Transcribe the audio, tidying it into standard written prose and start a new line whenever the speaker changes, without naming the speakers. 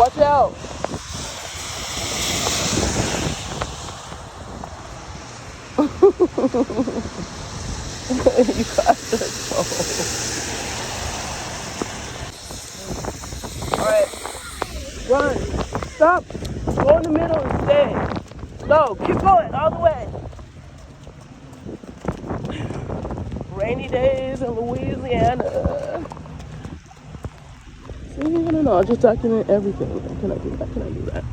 Watch out. You got this. Alright. Run. Stop. Go in the middle and stay. No, keep going all the way. Rainy days in Louisiana. See, no, I just document everything. Can I do that? Can I do that?